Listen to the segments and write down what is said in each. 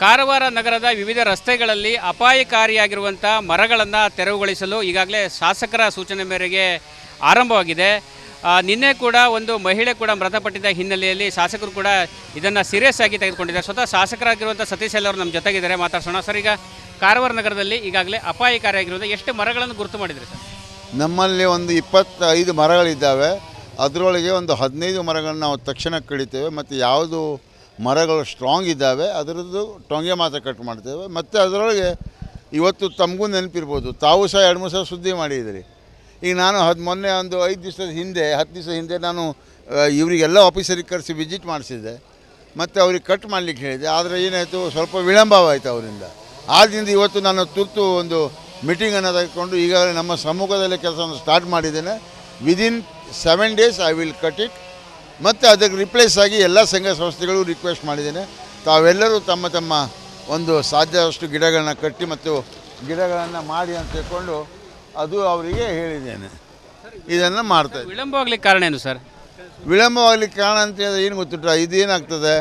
ಕಾರವಾರ ನಗರದ ವಿವಿಧ ರಸ್ತೆಗಳಲ್ಲಿ ಅಪಾಯಕಾರಿಯಾಗಿರುವಂಥ ಮರಗಳನ್ನು ತೆರವುಗೊಳಿಸಲು ಈಗಾಗಲೇ ಶಾಸಕರ ಸೂಚನೆ ಮೇರೆಗೆ ಆರಂಭವಾಗಿದೆ. ನಿನ್ನೆ ಕೂಡ ಒಂದು ಮಹಿಳೆ ಕೂಡ ಮೃತಪಟ್ಟಿದ್ದ ಹಿನ್ನೆಲೆಯಲ್ಲಿ ಶಾಸಕರು ಕೂಡ ಇದನ್ನು ಸೀರಿಯಸ್ ಆಗಿ ತೆಗೆದುಕೊಂಡಿದ್ದಾರೆ. ಸ್ವತಃ ಶಾಸಕರಾಗಿರುವಂಥ ಸತೀಶ್ ಅವರು ನಮ್ಮ ಜೊತೆಗಿದ್ದಾರೆ, ಮಾತಾಡ್ಸೋಣ. ಸರ್, ಈಗ ಕಾರವಾರ ನಗರದಲ್ಲಿ ಈಗಾಗಲೇ ಅಪಾಯಕಾರಿಯಾಗಿರುವಂಥ ಎಷ್ಟು ಮರಗಳನ್ನು ಗುರುತು ಮಾಡಿದ್ರಿ ಸರ್? ನಮ್ಮಲ್ಲಿ ಒಂದು 25 ಮರಗಳಿದ್ದಾವೆ. ಅದರೊಳಗೆ ಒಂದು 15 ಮರಗಳನ್ನು ನಾವು ತಕ್ಷಣ ಕಡಿತೇವೆ. ಮತ್ತು ಯಾವುದು ಮರಗಳು ಸ್ಟ್ರಾಂಗ್ ಇದ್ದಾವೆ ಅದರದ್ದು ಟೊಂಗೆ ಮಾತ್ರ ಕಟ್ ಮಾಡ್ತೇವೆ. ಮತ್ತು ಅದರೊಳಗೆ ಇವತ್ತು ತಮಗೂ ನೆನಪಿರ್ಬೋದು, ತಾವು ಸಹ 2-3 ಸಲ ಸುದ್ದಿ ಮಾಡಿದ್ದೀರಿ. ಈಗ ನಾನು ಮೊನ್ನೆ ಒಂದು 5 ದಿವಸದ ಹಿಂದೆ 10 ದಿವಸ ಹಿಂದೆ ನಾನು ಇವರಿಗೆಲ್ಲ ಆಫೀಸರಿಗೆ ಕರೆಸಿ ವಿಸಿಟ್ ಮಾಡಿಸಿದ್ದೆ ಮತ್ತು ಅವ್ರಿಗೆ ಕಟ್ ಮಾಡಲಿಕ್ಕೆ ಹೇಳಿದೆ. ಆದರೆ ಏನಾಯಿತು, ಸ್ವಲ್ಪ ವಿಳಂಬವಾಯಿತು ಅವರಿಂದ. ಆದ್ದರಿಂದ ಇವತ್ತು ನಾನು ತುರ್ತು ಒಂದು ಮೀಟಿಂಗನ್ನು ತೆಗೆದುಕೊಂಡು ಈಗಾಗಲೇ ನಮ್ಮ ಸಮ್ಮುಖದಲ್ಲೇ ಕೆಲಸವನ್ನು ಸ್ಟಾರ್ಟ್ ಮಾಡಿದ್ದೇನೆ. Within 7 days I will cut it. ಮತ್ತು ಅದಕ್ಕೆ ರಿಪ್ಲೇಸ್ ಆಗಿ ಎಲ್ಲ ಸಂಘ ಸಂಸ್ಥೆಗಳು ರಿಕ್ವೆಸ್ಟ್ ಮಾಡಿದ್ದೇನೆ, ತಾವೆಲ್ಲರೂ ತಮ್ಮ ತಮ್ಮ ಒಂದು ಸಾಧ್ಯದಷ್ಟು ಗಿಡಗಳನ್ನ ಕಟ್ಟಿ ಮತ್ತು ಗಿಡಗಳನ್ನು ಮಾಡಿ ಅಂತ ತಿಳ್ಕೊಂಡು ಅದು ಅವರಿಗೆ ಹೇಳಿದ್ದೇನೆ. ಇದನ್ನು ಮಾಡ್ತಾಯಿದ್ದೆ. ವಿಳಂಬವಾಗಲಿಕ್ಕೆ ಕಾರಣ ಏನು ಸರ್? ವಿಳಂಬವಾಗಲಿಕ್ಕೆ ಕಾರಣ ಅಂತ ಹೇಳಿದ್ರೆ ಏನು ಗೊತ್ತುಂಟ, ಇದೇನಾಗ್ತದೆ,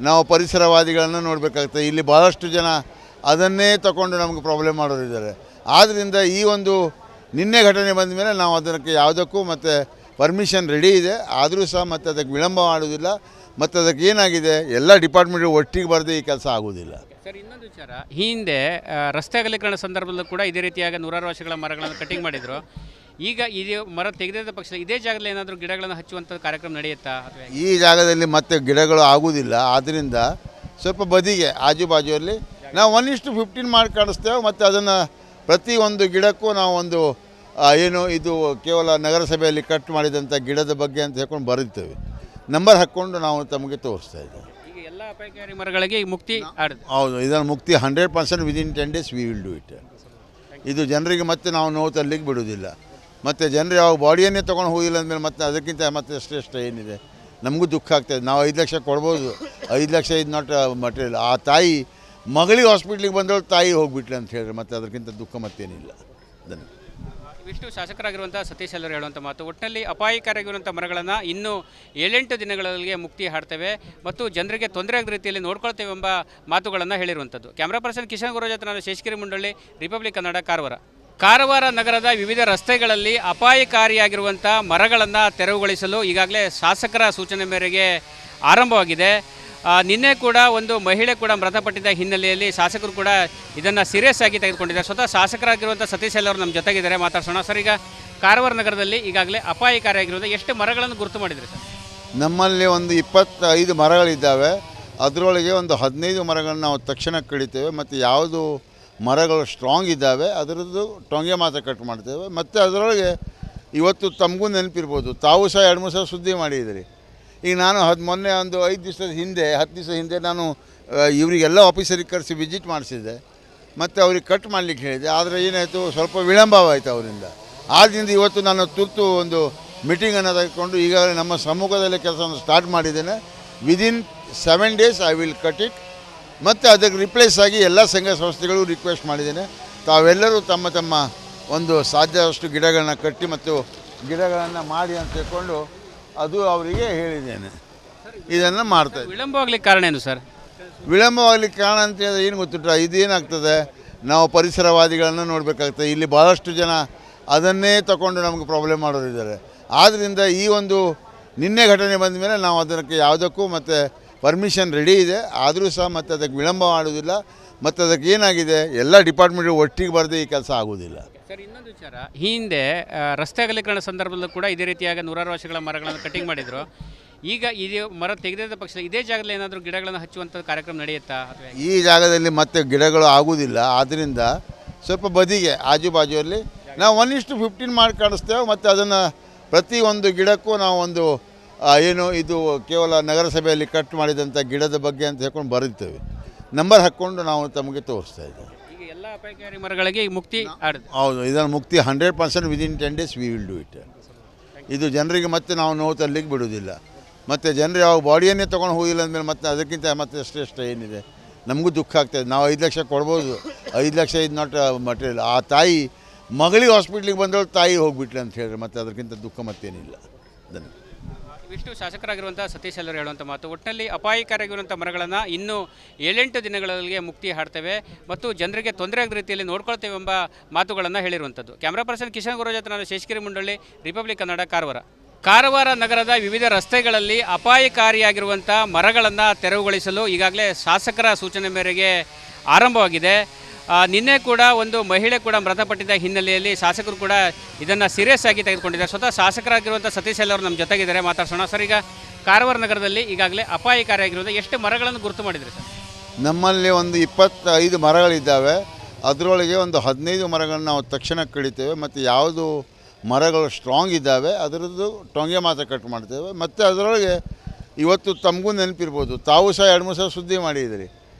ನಾವು ಪರಿಸರವಾದಿಗಳನ್ನು ನೋಡಬೇಕಾಗ್ತದೆ. ಇಲ್ಲಿ ಭಾಳಷ್ಟು ಜನ ಅದನ್ನೇ ತಗೊಂಡು ನಮಗೆ ಪ್ರಾಬ್ಲಮ್ ಮಾಡೋರಿದ್ದಾರೆ. ಆದ್ದರಿಂದ ಈ ಒಂದು ನಿನ್ನೆ ಘಟನೆ ಬಂದ ಮೇಲೆ ನಾವು ಅದಕ್ಕೆ ಯಾವುದಕ್ಕೂ ಮತ್ತು ಪರ್ಮಿಷನ್ ರೆಡಿ ಇದೆ. ಆದರೂ ಸಹ ಮತ್ತು ಅದಕ್ಕೆ ವಿಳಂಬ ಮಾಡೋದಿಲ್ಲ. ಮತ್ತು ಅದಕ್ಕೆ ಏನಾಗಿದೆ, ಎಲ್ಲ ಡಿಪಾರ್ಟ್ಮೆಂಟ್ ಒಟ್ಟಿಗೆ ಬರದೆ ಈ ಕೆಲಸ ಆಗೋದಿಲ್ಲ. ಸರ್, ಇನ್ನೊಂದು ವಿಚಾರ, ಹಿಂದೆ ರಸ್ತೆ ಅಗಲೀಕರಣ ಸಂದರ್ಭದಲ್ಲೂ ಕೂಡ ಇದೇ ರೀತಿಯಾಗಿ 100 ವರ್ಷಗಳ ಮರಗಳನ್ನು ಕಟಿಂಗ್ ಮಾಡಿದರು. ಈಗ ಇದು ಮರ ತೆಗೆದ ಪಕ್ಷ ಇದೇ ಜಾಗದಲ್ಲಿ ಏನಾದರೂ ಗಿಡಗಳನ್ನು ಹಚ್ಚುವಂಥ ಕಾರ್ಯಕ್ರಮ ನಡೆಯುತ್ತಾ? ಈ ಜಾಗದಲ್ಲಿ ಮತ್ತೆ ಗಿಡಗಳು ಆಗೋದಿಲ್ಲ. ಆದ್ದರಿಂದ ಸ್ವಲ್ಪ ಬದಿಗೆ ಆಜುಬಾಜುವಲ್ಲಿ ನಾವು 1:15 ಮಾಡಿ ಕಾಣಿಸ್ತೇವೆ. ಮತ್ತು ಅದನ್ನು ಪ್ರತಿ ಒಂದು ಗಿಡಕ್ಕೂ ನಾವು ಒಂದು ಏನು ಇದು ಕೇವಲ ನಗರಸಭೆಯಲ್ಲಿ ಕಟ್ ಮಾಡಿದಂಥ ಗಿಡದ ಬಗ್ಗೆ ಅಂತ ಹೇಳ್ಕೊಂಡು ಬರೀತೇವೆ. ನಂಬರ್ ಹಾಕ್ಕೊಂಡು ನಾವು ತಮಗೆ ತೋರಿಸ್ತಾ ಇದ್ದೇವೆ. ಈಗ ಎಲ್ಲ ಅಪಾಯಕಾರಿ ಮರಗಳಿಗೆ ಮುಕ್ತಿ ಹೌದು, ಇದನ್ನು ಮುಕ್ತಿ 100% within 10 days we will do it. ಇದು ಜನರಿಗೆ ಮತ್ತೆ ನಾವು ನೋವು ತರಲಿಕ್ಕೆ ಬಿಡೋದಿಲ್ಲ. ಮತ್ತು ಜನರು ಯಾವ ಬಾಡಿಯನ್ನೇ ತೊಗೊಂಡು ಹೋಗಿಲ್ಲ ಅಂದಮೇಲೆ ಮತ್ತೆ ಅದಕ್ಕಿಂತ ಮತ್ತೆ ಅಷ್ಟೇ ಏನಿದೆ, ನಮಗೂ ದುಃಖ ಆಗ್ತಾಯಿದೆ. ನಾವು 5 ಲಕ್ಷ ಕೊಡ್ಬೋದು, 5 ಲಕ್ಷ ಇದು ನಾಟ್ ಮಟೀರಿಯಲ್. ಆ ತಾಯಿ ಮಗಳಿಗೆ ಹಾಸ್ಪಿಟ್ಲಿಗೆ ಬಂದವಳು ತಾಯಿ ಹೋಗಿಬಿಟ್ಲೆ ಅಂತ ಹೇಳಿದ್ರೆ ಮತ್ತೆ ಅದಕ್ಕಿಂತ ದುಃಖ ಮತ್ತೇನಿಲ್ಲ. ಅದನ್ನು ಇವಿಷ್ಟು ಶಾಸಕರಾಗಿರುವಂಥ ಸತೀಶ್ ಅವರು ಹೇಳುವಂಥ ಮಾತು. ಒಟ್ಟಿನಲ್ಲಿ ಅಪಾಯಕಾರಿಯಾಗಿರುವಂಥ ಮರಗಳನ್ನು ಇನ್ನೂ 7-8 ದಿನಗಳಿಗೆ ಮುಕ್ತಿ ಹಾಡ್ತೇವೆ ಮತ್ತು ಜನರಿಗೆ ತೊಂದರೆ ಆಗದ ರೀತಿಯಲ್ಲಿ ನೋಡ್ಕೊಳ್ತೇವೆ ಎಂಬ ಮಾತುಗಳನ್ನು ಹೇಳಿರುವಂಥದ್ದು. ಕ್ಯಾಮ್ರಾ ಪರ್ಸನ್ ಕಿಶನ್ ಗುರು ಜೊತೆ ನಾನು ಶೇಷಗಿರಿ ಮುಂಡಳ್ಳಿ, ರಿಪಬ್ಲಿಕ್ ಕನ್ನಡ, ಕಾರವಾರ. ಕಾರವಾರ ನಗರದ ವಿವಿಧ ರಸ್ತೆಗಳಲ್ಲಿ ಅಪಾಯಕಾರಿಯಾಗಿರುವಂಥ ಮರಗಳನ್ನು ತೆರವುಗೊಳಿಸಲು ಈಗಾಗಲೇ ಶಾಸಕರ ಸೂಚನೆ ಮೇರೆಗೆ ಆರಂಭವಾಗಿದೆ. ನಿನ್ನೆ ಕೂಡ ಒಂದು ಮಹಿಳೆ ಕೂಡ ಮೃತಪಟ್ಟಿದ್ದ ಹಿನ್ನೆಲೆಯಲ್ಲಿ ಶಾಸಕರು ಕೂಡ ಇದನ್ನು ಸೀರಿಯಸ್ ಆಗಿ ತೆಗೆದುಕೊಂಡಿದ್ದಾರೆ. ಸ್ವತಃ ಶಾಸಕರಾಗಿರುವಂಥ ಸತೀಶ್ ಅವರು ನಮ್ಮ ಜೊತೆಗಿದ್ದಾರೆ, ಮಾತಾಡ್ಸೋಣ. ಸರ್, ಈಗ ಕಾರವಾರ ನಗರದಲ್ಲಿ ಈಗಾಗಲೇ ಅಪಾಯಕಾರಿಯಾಗಿರುವಂಥ ಎಷ್ಟು ಮರಗಳನ್ನು ಗುರುತು ಮಾಡಿದ್ರಿ ಸರ್? ನಮ್ಮಲ್ಲಿ ಒಂದು 25 ಮರಗಳಿದ್ದಾವೆ. ಅದರೊಳಗೆ ಒಂದು 15 ಮರಗಳನ್ನು ನಾವು ತಕ್ಷಣ ಕಡಿತೇವೆ. ಮತ್ತು ಯಾವುದು ಮರಗಳು ಸ್ಟ್ರಾಂಗ್ ಇದ್ದಾವೆ ಅದರದ್ದು ಟೊಂಗೆ ಮಾತ್ರ ಕಟ್ ಮಾಡ್ತೇವೆ. ಮತ್ತು ಅದರೊಳಗೆ ಇವತ್ತು ತಮಗೂ ನೆನಪಿರ್ಬೋದು, ತಾವು ಸಹ 2-3 ಸಲ ಸುದ್ದಿ ಮಾಡಿದ್ದೀರಿ. ಈಗ ನಾನು ಮೊನ್ನೆ ಒಂದು 5 ದಿವಸದ ಹಿಂದೆ 10 ದಿವಸ ಹಿಂದೆ ನಾನು ಇವರಿಗೆಲ್ಲ ಆಫೀಸರಿಗೆ ಕರೆಸಿ ವಿಸಿಟ್ ಮಾಡಿಸಿದ್ದೆ ಮತ್ತು ಅವ್ರಿಗೆ ಕಟ್ ಮಾಡಲಿಕ್ಕೆ ಹೇಳಿದೆ. ಆದರೆ ಏನಾಯಿತು, ಸ್ವಲ್ಪ ವಿಳಂಬವಾಯಿತು ಅವರಿಂದ. ಆದ್ದರಿಂದ ಇವತ್ತು ನಾನು ತುರ್ತು ಒಂದು ಮೀಟಿಂಗನ್ನು ತೆಗೆದುಕೊಂಡು ಈಗಾಗಲೇ ನಮ್ಮ ಸಮ್ಮುಖದಲ್ಲೇ ಕೆಲಸವನ್ನು ಸ್ಟಾರ್ಟ್ ಮಾಡಿದ್ದೇನೆ. Within 7 days I will cut it. ಮತ್ತು ಅದಕ್ಕೆ ರಿಪ್ಲೇಸ್ ಆಗಿ ಎಲ್ಲ ಸಂಘ ಸಂಸ್ಥೆಗಳು ರಿಕ್ವೆಸ್ಟ್ ಮಾಡಿದ್ದೇನೆ, ತಾವೆಲ್ಲರೂ ತಮ್ಮ ತಮ್ಮ ಒಂದು ಸಾಧ್ಯದಷ್ಟು ಗಿಡಗಳನ್ನ ಕಟ್ಟಿ ಮತ್ತು ಗಿಡಗಳನ್ನು ಮಾಡಿ ಅಂತ ತಿಳ್ಕೊಂಡು ಅದು ಅವರಿಗೆ ಹೇಳಿದ್ದೇನೆ. ಇದನ್ನು ಮಾಡ್ತಾಯಿದ್ದೆ. ವಿಳಂಬವಾಗಲಿಕ್ಕೆ ಕಾರಣ ಏನು ಸರ್? ವಿಳಂಬವಾಗಲಿಕ್ಕೆ ಕಾರಣ ಅಂತ ಹೇಳಿದ್ರೆ ಏನು ಗೊತ್ತುಂಟ, ಇದೇನಾಗ್ತದೆ, ನಾವು ಪರಿಸರವಾದಿಗಳನ್ನು ನೋಡಬೇಕಾಗ್ತದೆ. ಇಲ್ಲಿ ಭಾಳಷ್ಟು ಜನ ಅದನ್ನೇ ತಗೊಂಡು ನಮಗೆ ಪ್ರಾಬ್ಲಮ್ ಮಾಡೋರಿದ್ದಾರೆ. ಆದ್ದರಿಂದ ಈ ಒಂದು ನಿನ್ನೆ ಘಟನೆ ಬಂದ ಮೇಲೆ ನಾವು ಅದಕ್ಕೆ ಯಾವುದಕ್ಕೂ ಮತ್ತು ಪರ್ಮಿಷನ್ ರೆಡಿ ಇದೆ. ಆದರೂ ಸಹ ಮತ್ತು ಅದಕ್ಕೆ ವಿಳಂಬ ಮಾಡೋದಿಲ್ಲ. ಮತ್ತು ಅದಕ್ಕೆ ಏನಾಗಿದೆ, ಎಲ್ಲ ಡಿಪಾರ್ಟ್ಮೆಂಟ್ ಒಟ್ಟಿಗೆ ಬರದೆ ಈ ಕೆಲಸ ಆಗೋದಿಲ್ಲ. ಸರ್, ಇನ್ನೊಂದು ವಿಚಾರ, ಹಿಂದೆ ರಸ್ತೆ ಅಗಲೀಕರಣ ಸಂದರ್ಭದಲ್ಲೂ ಕೂಡ ಇದೇ ರೀತಿಯಾಗಿ 100 ವರ್ಷಗಳ ಮರಗಳನ್ನು ಕಟಿಂಗ್ ಮಾಡಿದರು. ಈಗ ಇದು ಮರ ತೆಗೆದ ಪಕ್ಷ ಇದೇ ಜಾಗದಲ್ಲಿ ಏನಾದರೂ ಗಿಡಗಳನ್ನು ಹಚ್ಚುವಂಥ ಕಾರ್ಯಕ್ರಮ ನಡೆಯುತ್ತಾ? ಈ ಜಾಗದಲ್ಲಿ ಮತ್ತೆ ಗಿಡಗಳು ಆಗೋದಿಲ್ಲ. ಆದ್ದರಿಂದ ಸ್ವಲ್ಪ ಬದಿಗೆ ಆಜುಬಾಜುವಲ್ಲಿ ನಾವು 1:15 ಮಾಡಿ ಕಾಣಿಸ್ತೇವೆ. ಮತ್ತು ಅದನ್ನು ಪ್ರತಿ ಒಂದು ಗಿಡಕ್ಕೂ ನಾವು ಒಂದು ಏನು ಇದು ಕೇವಲ ನಗರಸಭೆಯಲ್ಲಿ ಕಟ್ ಮಾಡಿದಂಥ ಗಿಡದ ಬಗ್ಗೆ ಅಂತ ಹೇಳ್ಕೊಂಡು ಬರೀತೇವೆ. ನಂಬರ್ ಹಾಕ್ಕೊಂಡು ನಾವು ತಮಗೆ ತೋರಿಸ್ತಾ ಇದ್ದೇವೆ. ಈಗ ಎಲ್ಲ ಅಪಾಯಕಾರಿ ಮರಗಳಿಗೆ ಮುಕ್ತಿ ಹೌದು, ಇದನ್ನು ಮುಕ್ತಿ 100% within 10 days we will do it. ಇದು ಜನರಿಗೆ ಮತ್ತೆ ನಾವು ನೋವು ತರಲಿಕ್ಕೆ ಬಿಡೋದಿಲ್ಲ. ಮತ್ತು ಜನರು ಯಾವ ಬಾಡಿಯನ್ನೇ ತೊಗೊಂಡು ಹೋಗಿಲ್ಲ ಅಂದಮೇಲೆ ಮತ್ತೆ ಅದಕ್ಕಿಂತ ಮತ್ತೆ ಅಷ್ಟೇ ಏನಿದೆ, ನಮಗೂ ದುಃಖ ಆಗ್ತಾಯಿದೆ. ನಾವು 5 ಲಕ್ಷ ಕೊಡ್ಬೋದು, 5 ಲಕ್ಷ ಇದು ನಾಟ್ ಮಟೀರಿಯಲ್. ಆ ತಾಯಿ ಮಗಳಿಗೆ ಹಾಸ್ಪಿಟ್ಲಿಗೆ ಬಂದವಳು ತಾಯಿ ಹೋಗಿಬಿಟ್ಲೆ ಅಂತ ಹೇಳಿದ್ರೆ ಮತ್ತೆ ಅದಕ್ಕಿಂತ ದುಃಖ ಮತ್ತೇನಿಲ್ಲ. ಅದನ್ನು ಇವಿಷ್ಟು ಶಾಸಕರಾಗಿರುವಂಥ ಸತೀಶ್ ಎಲ್ಲರು ಹೇಳುವಂಥ ಮಾತು. ಒಟ್ಟಿನಲ್ಲಿ ಅಪಾಯಕಾರಿಯಾಗಿರುವಂಥ ಮರಗಳನ್ನು ಇನ್ನೂ 7-8 ದಿನಗಳಿಗೆ ಮುಕ್ತಿ ಹಾಡ್ತೇವೆ ಮತ್ತು ಜನರಿಗೆ ತೊಂದರೆ ಆಗದ ರೀತಿಯಲ್ಲಿ ನೋಡ್ಕೊಳ್ತೇವೆ ಎಂಬ ಮಾತುಗಳನ್ನು ಹೇಳಿರುವಂಥದ್ದು. ಕ್ಯಾಮ್ರಾ ಪರ್ಸನ್ ಕಿಶನ್ ಗುರು ಜೊತೆ ನಾನು ಶೇಷಗಿರಿ ಮುಂಡಳ್ಳಿ, ರಿಪಬ್ಲಿಕ್ ಕನ್ನಡ, ಕಾರವಾರ. ಕಾರವಾರ ನಗರದ ವಿವಿಧ ರಸ್ತೆಗಳಲ್ಲಿ ಅಪಾಯಕಾರಿಯಾಗಿರುವಂಥ ಮರಗಳನ್ನು ತೆರವುಗೊಳಿಸಲು ಈಗಾಗಲೇ ಶಾಸಕರ ಸೂಚನೆ ಮೇರೆಗೆ ಆರಂಭವಾಗಿದೆ. ನಿನ್ನೆ ಕೂಡ ಒಂದು ಮಹಿಳೆ ಕೂಡ ಮೃತಪಟ್ಟಿದ್ದ ಹಿನ್ನೆಲೆಯಲ್ಲಿ ಶಾಸಕರು ಕೂಡ ಇದನ್ನು ಸೀರಿಯಸ್ ಆಗಿ ತೆಗೆದುಕೊಂಡಿದ್ದಾರೆ. ಸ್ವತಃ ಶಾಸಕರಾಗಿರುವಂಥ ಸತೀಶ್ ಎಲ್ಲರು ನಮ್ಮ ಜೊತೆಗಿದ್ದಾರೆ, ಮಾತಾಡ್ಸೋಣ. ಸರ್, ಈಗ ಕಾರವಾರ ನಗರದಲ್ಲಿ ಈಗಾಗಲೇ ಅಪಾಯಕಾರಿಯಾಗಿರುವಂಥ ಎಷ್ಟು ಮರಗಳನ್ನು ಗುರುತು ಮಾಡಿದ್ರಿ ಸರ್? ನಮ್ಮಲ್ಲಿ ಒಂದು 25 ಮರಗಳಿದ್ದಾವೆ. ಅದರೊಳಗೆ ಒಂದು 15 ಮರಗಳನ್ನು ನಾವು ತಕ್ಷಣ ಕಡಿತೇವೆ ಮತ್ತು ಯಾವುದು ಮರಗಳು ಸ್ಟ್ರಾಂಗ್ ಇದ್ದಾವೆ ಅದರದ್ದು ಟೊಂಗೆ ಮಾತ್ರ ಕಟ್ ಮಾಡ್ತೇವೆ. ಮತ್ತು ಅದರೊಳಗೆ ಇವತ್ತು ತಮಗೂ ನೆನಪಿರ್ಬೋದು, ತಾವು ಸಹ 2-3 ಸಲ ಸುದ್ದಿ ಮಾಡಿದ್ದೀರಿ.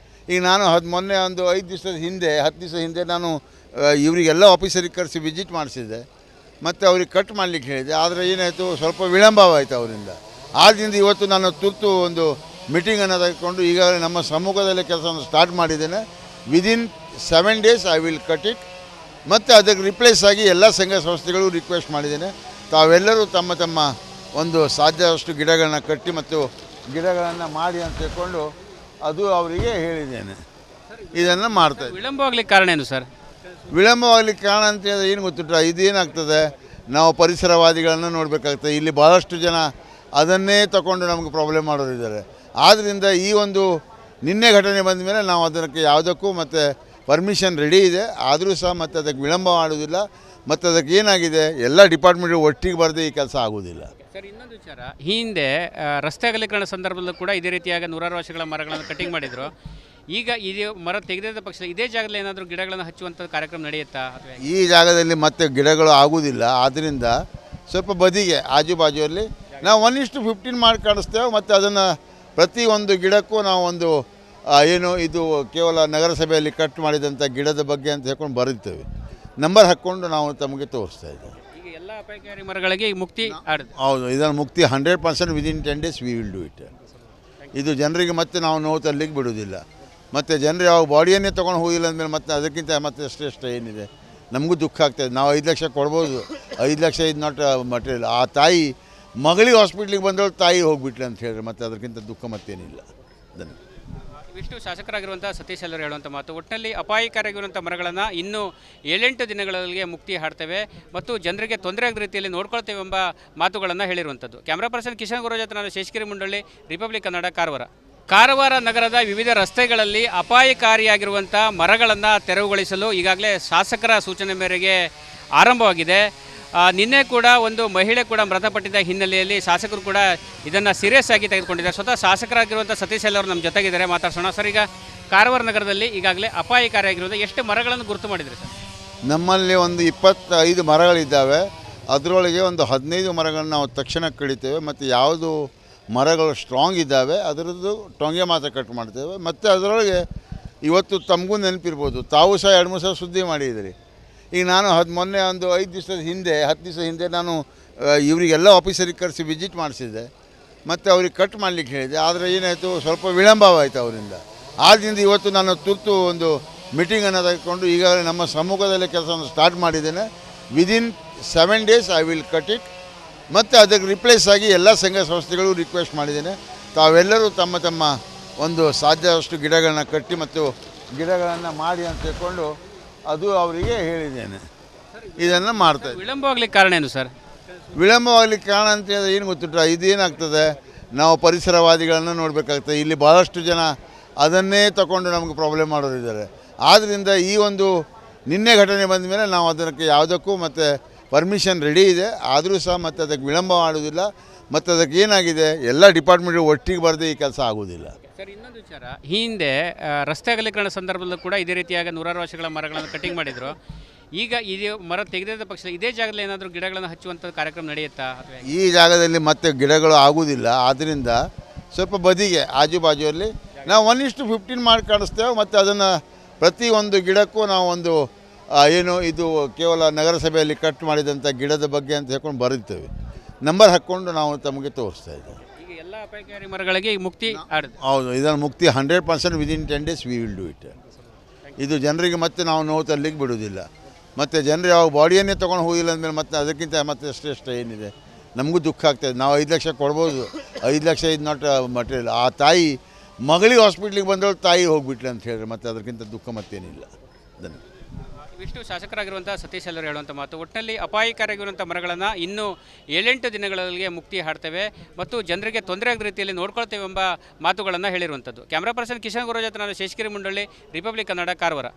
ಈಗ ನಾನು ಮೊನ್ನೆ ಒಂದು 5 ದಿವಸದ ಹಿಂದೆ 10 ದಿವಸ ಹಿಂದೆ ನಾನು ಇವರಿಗೆಲ್ಲ ಆಫೀಸರಿಗೆ ಕರೆಸಿ ವಿಸಿಟ್ ಮಾಡಿಸಿದ್ದೆ ಮತ್ತು ಅವ್ರಿಗೆ ಕಟ್ ಮಾಡಲಿಕ್ಕೆ ಹೇಳಿದೆ. ಆದರೆ ಏನಾಯಿತು, ಸ್ವಲ್ಪ ವಿಳಂಬವಾಯಿತು ಅವರಿಂದ. ಆದ್ದರಿಂದ ಇವತ್ತು ನಾನು ತುರ್ತು ಒಂದು ಮೀಟಿಂಗನ್ನು ತೆಗೆದುಕೊಂಡು ಈಗಾಗಲೇ ನಮ್ಮ ಸಮ್ಮುಖದಲ್ಲೇ ಕೆಲಸವನ್ನು ಸ್ಟಾರ್ಟ್ ಮಾಡಿದ್ದೇನೆ. Within 7 days I will cut it. ಮತ್ತು ಅದಕ್ಕೆ ರಿಪ್ಲೇಸ್ ಆಗಿ ಎಲ್ಲ ಸಂಘ ಸಂಸ್ಥೆಗಳು ರಿಕ್ವೆಸ್ಟ್ ಮಾಡಿದ್ದೇನೆ, ತಾವೆಲ್ಲರೂ ತಮ್ಮ ತಮ್ಮ ಒಂದು ಸಾಧ್ಯದಷ್ಟು ಗಿಡಗಳನ್ನ ಕಟ್ಟಿ ಮತ್ತು ಗಿಡಗಳನ್ನು ಮಾಡಿ ಅಂತ ತಿಳ್ಕೊಂಡು ಅದು ಅವರಿಗೆ ಹೇಳಿದ್ದೇನೆ. ಇದನ್ನು ಮಾಡ್ತಾರೆ. ವಿಳಂಬವಾಗ್ಲಿಕ್ಕೆ ಕಾರಣ ಏನು ಸರ್? ವಿಳಂಬವಾಗಲಿಕ್ಕೆ ಕಾರಣ ಅಂತ ಹೇಳಿದ್ರೆ ಏನು ಗೊತ್ತುಂಟ, ಇದೇನಾಗ್ತದೆ, ನಾವು ಪರಿಸರವಾದಿಗಳನ್ನು ನೋಡಬೇಕಾಗ್ತದೆ. ಇಲ್ಲಿ ಭಾಳಷ್ಟು ಜನ ಅದನ್ನೇ ತಗೊಂಡು ನಮಗೆ ಪ್ರಾಬ್ಲಮ್ ಮಾಡೋರಿದ್ದಾರೆ. ಆದ್ದರಿಂದ ಈ ಒಂದು ನಿನ್ನೆ ಘಟನೆ ಬಂದ ಮೇಲೆ ನಾವು ಅದಕ್ಕೆ ಯಾವುದಕ್ಕೂ ಮತ್ತು ಪರ್ಮಿಷನ್ ರೆಡಿ ಇದೆ, ಆದರೂ ಸಹ ಮತ್ತು ಅದಕ್ಕೆ ವಿಳಂಬ ಮಾಡೋದಿಲ್ಲ. ಮತ್ತು ಅದಕ್ಕೆ ಏನಾಗಿದೆ, ಎಲ್ಲ ಡಿಪಾರ್ಟ್ಮೆಂಟ್ ಒಟ್ಟಿಗೆ ಬರದೆ ಈ ಕೆಲಸ ಆಗೋದಿಲ್ಲ. ಸರ್, ಇನ್ನೊಂದು ವಿಚಾರ, ಹಿಂದೆ ರಸ್ತೆ ಅಗಲೀಕರಣ ಸಂದರ್ಭದಲ್ಲೂ ಕೂಡ ಇದೇ ರೀತಿಯಾಗಿ 100 ವರ್ಷಗಳ ಮರಗಳನ್ನು ಕಟಿಂಗ್ ಮಾಡಿದರು. ಈಗ ಇದು ಮರ ತೆಗೆದ ಪಕ್ಷ ಇದೇ ಜಾಗದಲ್ಲಿ ಏನಾದರೂ ಗಿಡಗಳನ್ನು ಹಚ್ಚುವಂಥ ಕಾರ್ಯಕ್ರಮ ನಡೆಯುತ್ತಾ? ಈ ಜಾಗದಲ್ಲಿ ಮತ್ತೆ ಗಿಡಗಳು ಆಗೋದಿಲ್ಲ. ಆದ್ದರಿಂದ ಸ್ವಲ್ಪ ಬದಿಗೆ ಆಜುಬಾಜುವಲ್ಲಿ ನಾವು 1:15 ಮಾಡಿ ಕಾಣಿಸ್ತೇವೆ. ಮತ್ತು ಅದನ್ನು ಪ್ರತಿಯೊಂದು ಗಿಡಕ್ಕೂ ನಾವು ಒಂದು ಏನು ಇದು ಕೇವಲ ನಗರಸಭೆಯಲ್ಲಿ ಕಟ್ ಮಾಡಿದಂಥ ಗಿಡದ ಬಗ್ಗೆ ಅಂತ ಹೇಳ್ಕೊಂಡು ಬರೀತೇವೆ, ನಂಬರ್ ಹಾಕ್ಕೊಂಡು ನಾವು ತಮಗೆ ತೋರಿಸ್ತಾ ಇದ್ದೇವೆ. ಈಗ ಎಲ್ಲ ಅಪಾಯಕಾರಿ ಮರಗಳಿಗೆ ಮುಕ್ತಿ ಹೌದು, ಇದನ್ನು ಮುಕ್ತಿ 100% within 10 days we will do it. ಇದು ಜನರಿಗೆ ಮತ್ತೆ ನಾವು ನೋವು ತರಲಿಕ್ಕೆ ಬಿಡೋದಿಲ್ಲ. ಮತ್ತು ಜನರು ಯಾವ ಬಾಡಿಯನ್ನೇ ತೊಗೊಂಡು ಹೋಗಿಲ್ಲ ಅಂದಮೇಲೆ ಮತ್ತೆ ಅದಕ್ಕಿಂತ ಮತ್ತೆ ಅಷ್ಟೇ ಏನಿದೆ, ನಮಗೂ ದುಃಖ ಆಗ್ತಾಯಿದೆ. ನಾವು 5 ಲಕ್ಷ ಕೊಡ್ಬೋದು, 5 ಲಕ್ಷ ಇದು ನಾಟ್ ಮಟೀರಿಯಲ್. ಆ ತಾಯಿ ಮಗಳಿಗೆ ಹಾಸ್ಪಿಟ್ಲಿಗೆ ಬಂದವಳು ತಾಯಿ ಹೋಗಿಬಿಟ್ಲೆ ಅಂತ ಹೇಳಿದ್ರೆ ಮತ್ತೆ ಅದಕ್ಕಿಂತ ದುಃಖ ಮತ್ತೇನಿಲ್ಲ. ಧನ್ಯವಾದ. ಇವಿಷ್ಟು ಶಾಸಕರಾಗಿರುವಂಥ ಸತೀಶ್ ಎಲ್ಲರು ಹೇಳುವಂಥ ಮಾತು. ಒಟ್ಟಿನಲ್ಲಿ ಅಪಾಯಕಾರಿಯಾಗಿರುವಂಥ ಮರಗಳನ್ನು ಇನ್ನೂ 7-8 ದಿನಗಳಿಗೆ ಮುಕ್ತಿ ಹಾಡ್ತೇವೆ ಮತ್ತು ಜನರಿಗೆ ತೊಂದರೆ ಆಗದ ರೀತಿಯಲ್ಲಿ ನೋಡ್ಕೊಳ್ತೇವೆ ಎಂಬ ಮಾತುಗಳನ್ನು ಹೇಳಿರುವಂಥದ್ದು. ಕ್ಯಾಮ್ರಾ ಪರ್ಸನ್ ಕಿಶನ್ ಗುರು ಜೊತೆ ನಾನು ಶೇಷಗಿರಿ ಮುಂಡಳ್ಳಿ, ರಿಪಬ್ಲಿಕ್ ಕನ್ನಡ, ಕಾರವಾರ. ಕಾರವಾರ ನಗರದ ವಿವಿಧ ರಸ್ತೆಗಳಲ್ಲಿ ಅಪಾಯಕಾರಿಯಾಗಿರುವಂಥ ಮರಗಳನ್ನು ತೆರವುಗೊಳಿಸಲು ಈಗಾಗಲೇ ಶಾಸಕರ ಸೂಚನೆ ಮೇರೆಗೆ ಆರಂಭವಾಗಿದೆ. ನಿನ್ನೆ ಕೂಡ ಒಂದು ಮಹಿಳೆ ಕೂಡ ಮೃತಪಟ್ಟಿದ್ದ ಹಿನ್ನೆಲೆಯಲ್ಲಿ ಶಾಸಕರು ಕೂಡ ಇದನ್ನು ಸೀರಿಯಸ್ ಆಗಿ ತೆಗೆದುಕೊಂಡಿದ್ದಾರೆ. ಸ್ವತಃ ಶಾಸಕರಾಗಿರುವಂಥ ಸತೀಶ್ ಎಲ್ಲರು ನಮ್ಮ ಜೊತೆಗಿದ್ದಾರೆ, ಮಾತಾಡ್ಸೋಣ. ಸರ್, ಈಗ ಕಾರವಾರ ನಗರದಲ್ಲಿ ಈಗಾಗಲೇ ಅಪಾಯಕಾರಿಯಾಗಿರುವಂಥ ಎಷ್ಟು ಮರಗಳನ್ನು ಗುರುತು ಮಾಡಿದ್ರಿ ಸರ್? ನಮ್ಮಲ್ಲಿ ಒಂದು 25 ಮರಗಳಿದ್ದಾವೆ. ಅದರೊಳಗೆ ಒಂದು 15 ಮರಗಳನ್ನು ನಾವು ತಕ್ಷಣ ಕಡಿತೇವೆ. ಮತ್ತು ಯಾವುದು ಮರಗಳು ಸ್ಟ್ರಾಂಗ್ ಇದ್ದಾವೆ ಅದರದ್ದು ಟೊಂಗೆ ಮಾತ್ರ ಕಟ್ ಮಾಡ್ತೇವೆ. ಮತ್ತು ಅದರೊಳಗೆ ಇವತ್ತು ತಮಗೂ ನೆನಪಿರ್ಬೋದು, ತಾವು ಸಹ 2-3 ಸಲ ಸುದ್ದಿ ಮಾಡಿದ್ದೀರಿ. ಈಗ ನಾನು ಮೊನ್ನೆ ಒಂದು 5 ದಿವಸದ ಹಿಂದೆ 10 ದಿವಸ ಹಿಂದೆ ನಾನು ಇವರಿಗೆಲ್ಲ ಆಫೀಸರಿಗೆ ಕರೆಸಿ ವಿಸಿಟ್ ಮಾಡಿಸಿದ್ದೆ ಮತ್ತು ಅವ್ರಿಗೆ ಕಟ್ ಮಾಡಲಿಕ್ಕೆ ಹೇಳಿದೆ. ಆದರೆ ಏನಾಯಿತು, ಸ್ವಲ್ಪ ವಿಳಂಬವಾಯಿತು ಅವರಿಂದ. ಆದ್ದರಿಂದ ಇವತ್ತು ನಾನು ತುರ್ತು ಒಂದು ಮೀಟಿಂಗನ್ನು ತೆಗೆದುಕೊಂಡು ಈಗಾಗಲೇ ನಮ್ಮ ಸಮ್ಮುಖದಲ್ಲೇ ಕೆಲಸವನ್ನು ಸ್ಟಾರ್ಟ್ ಮಾಡಿದ್ದೇನೆ. Within 7 days I will cut it. ಮತ್ತು ಅದಕ್ಕೆ ರಿಪ್ಲೇಸ್ ಆಗಿ ಎಲ್ಲ ಸಂಘ ಸಂಸ್ಥೆಗಳು ರಿಕ್ವೆಸ್ಟ್ ಮಾಡಿದ್ದೇನೆ, ತಾವೆಲ್ಲರೂ ತಮ್ಮ ತಮ್ಮ ಒಂದು ಸಾಧ್ಯದಷ್ಟು ಗಿಡಗಳನ್ನ ಕಟ್ಟಿ ಮತ್ತು ಗಿಡಗಳನ್ನು ಮಾಡಿ ಅಂತ ತಿಳ್ಕೊಂಡು ಅದು ಅವರಿಗೆ ಹೇಳಿದ್ದೇನೆ. ಇದನ್ನು ಮಾಡ್ತಾಯಿದ್ದೆ. ವಿಳಂಬವಾಗ್ಲಿಕ್ಕೆ ಕಾರಣ ಏನು ಸರ್? ವಿಳಂಬವಾಗಲಿಕ್ಕೆ ಕಾರಣ ಅಂತ ಹೇಳಿದ್ರೆ ಏನು ಗೊತ್ತುಂಟ, ಇದೇನಾಗ್ತದೆ, ನಾವು ಪರಿಸರವಾದಿಗಳನ್ನು ನೋಡಬೇಕಾಗ್ತದೆ. ಇಲ್ಲಿ ಭಾಳಷ್ಟು ಜನ ಅದನ್ನೇ ತಗೊಂಡು ನಮಗೆ ಪ್ರಾಬ್ಲಮ್ ಮಾಡೋರಿದ್ದಾರೆ. ಆದ್ದರಿಂದ ಈ ಒಂದು ನಿನ್ನೆ ಘಟನೆ ಬಂದ ಮೇಲೆ ನಾವು ಅದಕ್ಕೆ ಯಾವುದಕ್ಕೂ ಮತ್ತು ಪರ್ಮಿಷನ್ ರೆಡಿ ಇದೆ, ಆದರೂ ಸಹ ಮತ್ತು ಅದಕ್ಕೆ ವಿಳಂಬ ಮಾಡೋದಿಲ್ಲ. ಮತ್ತು ಅದಕ್ಕೆ ಏನಾಗಿದೆ, ಎಲ್ಲ ಡಿಪಾರ್ಟ್ಮೆಂಟ್ ಒಟ್ಟಿಗೆ ಬರದೆ ಈ ಕೆಲಸ ಆಗೋದಿಲ್ಲ. ಸರ್, ಇನ್ನೊಂದು ವಿಚಾರ, ಹಿಂದೆ ರಸ್ತೆ ಅಗಲೀಕರಣ ಸಂದರ್ಭದಲ್ಲೂ ಕೂಡ ಇದೇ ರೀತಿಯಾಗಿ 100 ವರ್ಷಗಳ ಮರಗಳನ್ನು ಕಟಿಂಗ್ ಮಾಡಿದರು. ಈಗ ಇದು ಮರ ತೆಗೆದ ಪಕ್ಷ ಇದೇ ಜಾಗದಲ್ಲಿ ಏನಾದರೂ ಗಿಡಗಳನ್ನು ಹಚ್ಚುವಂಥ ಕಾರ್ಯಕ್ರಮ ನಡೆಯುತ್ತಾ? ಈ ಜಾಗದಲ್ಲಿ ಮತ್ತೆ ಗಿಡಗಳು ಆಗೋದಿಲ್ಲ. ಆದ್ದರಿಂದ ಸ್ವಲ್ಪ ಬದಿಗೆ ಆಜುಬಾಜುವಲ್ಲಿ ನಾವು 1:15 ಮಾಡಿ ಕಾಣಿಸ್ತೇವೆ. ಮತ್ತು ಅದನ್ನು ಪ್ರತಿಯೊಂದು ಗಿಡಕ್ಕೂ ನಾವು ಒಂದು ಏನು ಇದು ಕೇವಲ ನಗರಸಭೆಯಲ್ಲಿ ಕಟ್ ಮಾಡಿದಂಥ ಗಿಡದ ಬಗ್ಗೆ ಅಂತ ಹೇಳ್ಕೊಂಡು ಬರೀತೇವೆ, ನಂಬರ್ ಹಾಕ್ಕೊಂಡು ನಾವು ತಮಗೆ ತೋರಿಸ್ತಾ ಇದ್ದೇವೆ. ಈಗ ಎಲ್ಲ ಅಪಾಯಕಾರಿ ಮರಗಳಿಗೆ ಮುಕ್ತಿ ಹೌದು, ಇದನ್ನು ಮುಕ್ತಿ 100% within 10 days we will do it. ಇದು ಜನರಿಗೆ ಮತ್ತೆ ನಾವು ನೋವು ತರಲಿಕ್ಕೆ ಬಿಡೋದಿಲ್ಲ. ಮತ್ತು ಜನರು ಯಾವ ಬಾಡಿಯನ್ನೇ ತೊಗೊಂಡು ಹೋಗಿಲ್ಲ ಅಂದಮೇಲೆ ಮತ್ತೆ ಅದಕ್ಕಿಂತ ಮತ್ತೆ ಅಷ್ಟೇ ಏನಿದೆ, ನಮಗೂ ದುಃಖ ಆಗ್ತಾಯಿದೆ. ನಾವು 5 ಲಕ್ಷ ಕೊಡ್ಬೋದು, 5 ಲಕ್ಷ ಇದು ನಾಟ್ ಮಟೀರಿಯಲ್. ಆ ತಾಯಿ ಮಗಳಿಗೆ ಹಾಸ್ಪಿಟ್ಲಿಗೆ ಬಂದವಳು ತಾಯಿ ಹೋಗ್ಬಿಟ್ಲೆ ಅಂತ ಹೇಳಿದ್ರೆ ಮತ್ತೆ ಅದಕ್ಕಿಂತ ದುಃಖ ಮತ್ತೇನಿಲ್ಲ. ಧನ್ಯವಾದ. ಇವಿಷ್ಟು ಶಾಸಕರಾಗಿರುವಂಥ ಸತೀಶ್ ಎಲ್ಲರೂ ಹೇಳುವಂಥ ಮಾತು. ಒಟ್ಟಿನಲ್ಲಿ ಅಪಾಯಕಾರಿಯಾಗಿರುವಂಥ ಮರಗಳನ್ನು ಇನ್ನೂ 7-8 ದಿನಗಳಿಗೆ ಮುಕ್ತಿ ಹಾಡ್ತೇವೆ ಮತ್ತು ಜನರಿಗೆ ತೊಂದರೆ ಆಗದ ರೀತಿಯಲ್ಲಿ ನೋಡ್ಕೊಳ್ತೇವೆ ಎಂಬ ಮಾತುಗಳನ್ನು ಹೇಳಿರುವಂಥದ್ದು. ಕ್ಯಾಮ್ರಾ ಪರ್ಸನ್ ಕಿಶನ್ ಗುರು ಜೊತೆ ನಾನು ಶೇಷಗಿರಿ ಮುಂಡಳ್ಳಿ, ರಿಪಬ್ಲಿಕ್ ಕನ್ನಡ, ಕಾರವಾರ.